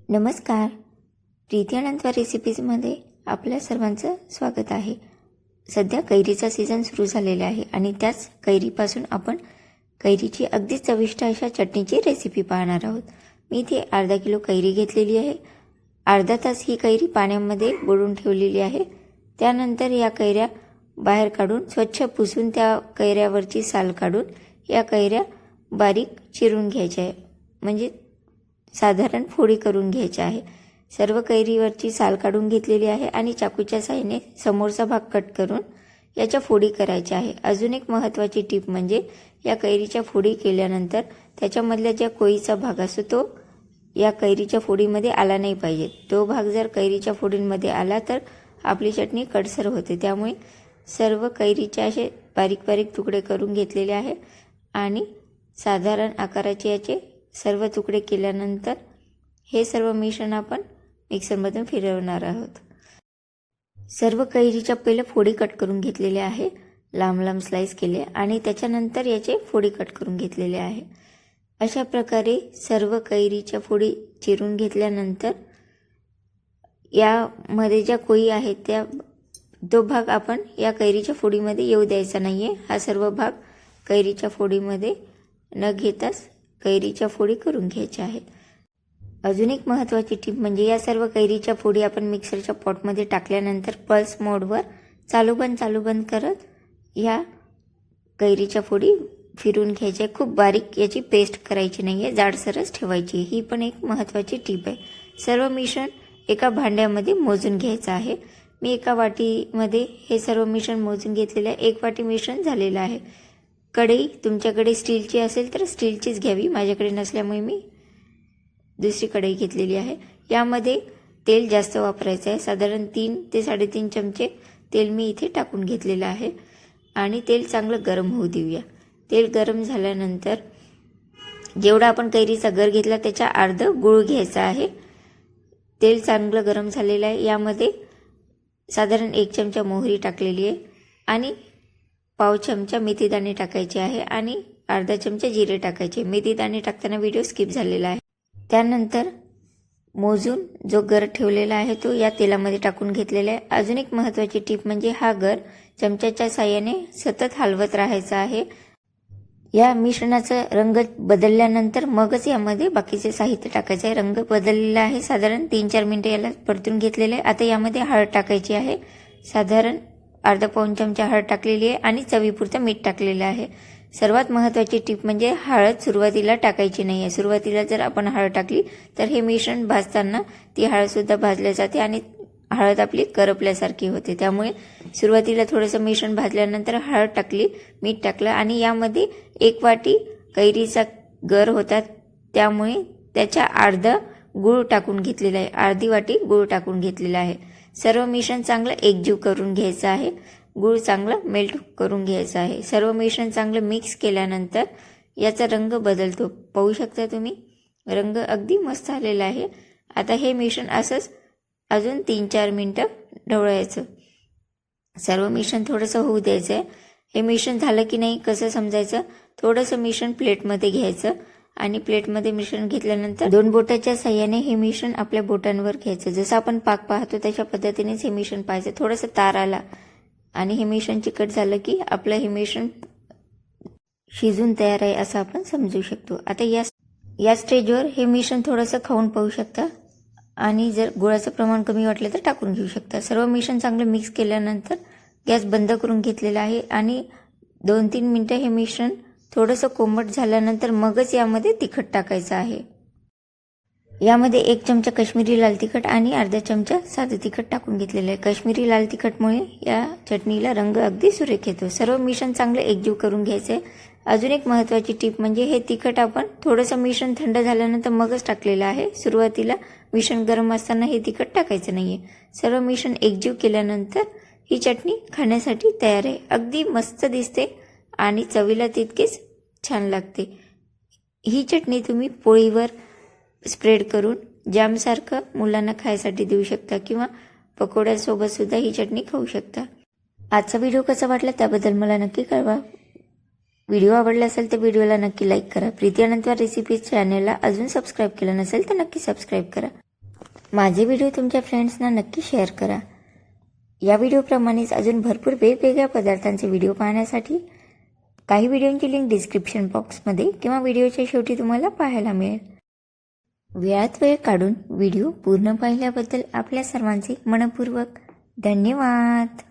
नमस्कार. प्रीती अनंतवा रेसिपीजमध्ये आपल्या सर्वांचं स्वागत आहे. सध्या कैरीचा सीझन सुरू झालेला आहे आणि त्याच कैरीपासून आपण कैरीची अगदी चविष्ट अशा चटणीची रेसिपी पाहणार आहोत. मी इथे अर्धा किलो कैरी घेतलेली आहे. अर्धा तास ही कैरी पाण्यामध्ये बुडवून ठेवलेली आहे. त्यानंतर या कैऱ्या बाहेर काढून स्वच्छ पुसून त्या कैऱ्यावरची साल काढून या कैऱ्या बारीक चिरून घ्यायच्या आहे, म्हणजे साधारण फोडी करून घ्यायच्या आहे. सर्व कैरीवरची साल काढून घेतलेली आहे आणि चाकूच्या साहाय्याने समोरचा भाग कट करून याच्या फोडी करायच्या आहे. अजून एक महत्त्वाची टीप म्हणजे या कैरीच्या फोडी केल्यानंतर त्याच्यामधल्या ज्या कोळीचा भाग असतो तो या कैरीच्या फोडीमध्ये आला नाही पाहिजे. तो भाग जर कैरीच्या फोडींमध्ये आला तर आपली चटणी कडसर होते. त्यामुळे सर्व कैरीचे असे बारीक बारीक तुकडे करून घेतलेले आहे आणि साधारण आकाराचे याचे सर्व तुकडे केल्यानंतर हे सर्व मिश्रण आपण मिक्सरमधून फिरवणार आहोत. सर्व कैरीच्या पहिल्या फोडी कट करून घेतलेले आहे, लांब लांब स्लाइस केले आणि त्याच्यानंतर याचे फोडी कट करून घेतलेले आहे. अशा प्रकारे सर्व कैरीच्या फोडी चिरून घेतल्यानंतर यामध्ये ज्या कोळी आहेत तो भाग आपण या कैरीच्या फोडीमध्ये येऊ द्यायचा नाहीये. हा सर्व भाग कैरीच्या फोडीमध्ये न घेताच कैरीच्या फोडी करून घ्यायच्या आहेत. अजून एक महत्त्वाची टीप म्हणजे या सर्व कैरीच्या फोडी आपण मिक्सरच्या पॉटमध्ये टाकल्यानंतर पल्स मोडवर चालू बंद करत या कैरीच्या फोडी फिरून घ्यायच्या. खूप बारीक याची पेस्ट करायची नाही आहे, जाडसरच ठेवायची. ही पण एक महत्त्वाची टीप आहे. सर्व मिश्रण एका भांड्यामध्ये मोजून घ्यायचं आहे. मी एका वाटीमध्ये हे सर्व मिश्रण मोजून घेतलेलं आहे. 1 वाटी मिश्रण झालेलं आहे. कढई तुमच्याकडे स्टीलची असेल तर स्टीलचीच घ्यावी. माझ्याकडे नसल्यामुळे मी दुसरी कढई घेतलेली आहे. यामध्ये तेल जास्त वापरायचं आहे. साधारण 3 ते 3.5 चमचे तेल मी इथे टाकून घेतलेलं आहे आणि तेल चांगलं गरम होऊ देऊया. तेल गरम झाल्यानंतर जेवढा आपण कैरीचा गर घेतला त्याच्या अर्ध गूळ घ्यायचा आहे. तेल चांगलं गरम झालेलं आहे. यामध्ये साधारण 1 चमचा मोहरी टाकलेली आहे आणि पाव चमचा मेथीदाणे टाकायचे आहे आणि अर्धा चमचा जिरे टाकायचे. मेथीदाणे टाकताना व्हिडिओ स्किप झालेला आहे. त्यानंतर मोजून जो गर ठेवलेला आहे तो या तेलामध्ये टाकून घेतलेला आहे. अजून एक महत्त्वाची टीप म्हणजे हा गर चमच्याच्या साहाय्याने सतत हलवत राहायचा आहे. या मिश्रणाचा रंग बदलल्यानंतर मगच यामध्ये बाकीचे साहित्य टाकायचे आहे. रंग बदललेला आहे. साधारण 3-4 मिनिटे याला परतून घेतलेले आहे. आता यामध्ये हळद टाकायची आहे. साधारण अर्धा पाऊण चमचा हळद टाकलेली आहे आणि चवीपुरतं मीठ टाकलेलं आहे. सर्वात महत्त्वाची टीप म्हणजे हळद सुरुवातीला टाकायची नाही आहे. सुरुवातीला जर आपण हळद टाकली तर हे मिश्रण भाजताना ती हळदसुद्धा भाजल्या जाते आणि हळद आपली करपल्यासारखी होते. त्यामुळे सुरुवातीला थोडंसं मिश्रण भाजल्यानंतर हळद टाकली, मीठ टाकलं आणि यामध्ये 1 वाटी कैरीचा गर होता त्यामुळे त्याच्या अर्धा गूळ टाकून घेतलेला आहे. अर्धी वाटी गूळ टाकून घेतलेला आहे. सर्व मिश्रण चांगलं एकजीव करून घ्यायचं आहे. गूळ चांगलं मेल्ट करून घ्यायचं आहे. सर्व मिश्रण चांगलं मिक्स केल्यानंतर याचा रंग बदलतो. पाहू शकता तुम्ही, रंग अगदी मस्त आलेला आहे. आता हे मिश्रण असंच अजून 3-4 मिनिटं ढवळायचं. सर्व मिश्रण थोडंसं होऊ द्यायचं आहे. हे मिश्रण झालं की नाही कसं समजायचं, थोडंसं मिश्रण प्लेटमध्ये घ्यायचं आणि प्लेटमध्ये मिश्रण घेतल्यानंतर 2 बोटाच्या साहाय्याने हे मिश्रण आपल्या बोटांवर घ्यायचं. जसं आपण पाक पाहतो तशा पद्धतीनेच हे मिश्रण पाहायचं. थोडंसं तार आला आणि हे मिश्रण चिकट झालं की आपलं हे मिश्रण शिजून तयार आहे असं आपण समजू शकतो. आता या स्टेजवर हे मिश्रण थोडंसं खाऊन पाहू शकता आणि जर गुळाचं प्रमाण कमी वाटलं तर टाकून घेऊ शकता. सर्व मिश्रण चांगलं मिक्स केल्यानंतर गॅस बंद करून घेतलेला आहे आणि 2-3 मिनिटं हे मिश्रण थोडंसं कोमट झाल्यानंतर मगच यामध्ये तिखट टाकायचं आहे. यामध्ये 1 चमचा काश्मीरी लाल तिखट आणि अर्धा चमचा साधं तिखट टाकून घेतलेलं आहे. काश्मीरी लाल तिखटमुळे या चटणीला रंग अगदी सुरेख येतो. सर्व मिश्रण चांगलं एकजीव करून घ्यायचं आहे. अजून एक महत्त्वाची टीप म्हणजे हे तिखट आपण थोडंसं मिश्रण थंड झाल्यानंतर मगच टाकलेलं आहे. सुरुवातीला मिश्रण गरम असताना हे तिखट टाकायचं नाहीये. सर्व मिश्रण एकजीव केल्यानंतर ही चटणी खाण्यासाठी तयार आहे. अगदी मस्त दिसते आणि चवीला तितकीच छान लागते. ही चटणी तुम्ही पोळीवर स्प्रेड करून जॅमसारखं मुलांना खायसाठी देऊ शकता किंवा पकोड्यासोबत सुद्धा ही चटणी खाऊ शकता. आजचा व्हिडिओ कसा वाटला त्याबद्दल मला नक्की कळवा. व्हिडिओ आवडला असेल तर व्हिडिओला नक्की लाईक करा. प्रीती अनंतवा रेसिपीज चॅनलला अजून सबस्क्राईब केलं नसेल तर नक्की सबस्क्राईब करा. माझे व्हिडिओ तुमच्या फ्रेंड्सना नक्की शेअर करा. या व्हिडिओप्रमाणेच अजून भरपूर वेगवेगळ्या पदार्थांचे व्हिडिओ पाहण्यासाठी काही व्हिडिओंची लिंक डिस्क्रिप्शन बॉक्समध्ये किंवा व्हिडिओच्या शेवटी तुम्हाला पाहायला मिळेल. वेळात वेळ काढून व्हिडिओ पूर्ण पाहिल्याबद्दल आपल्या सर्वांचे मनपूर्वक धन्यवाद.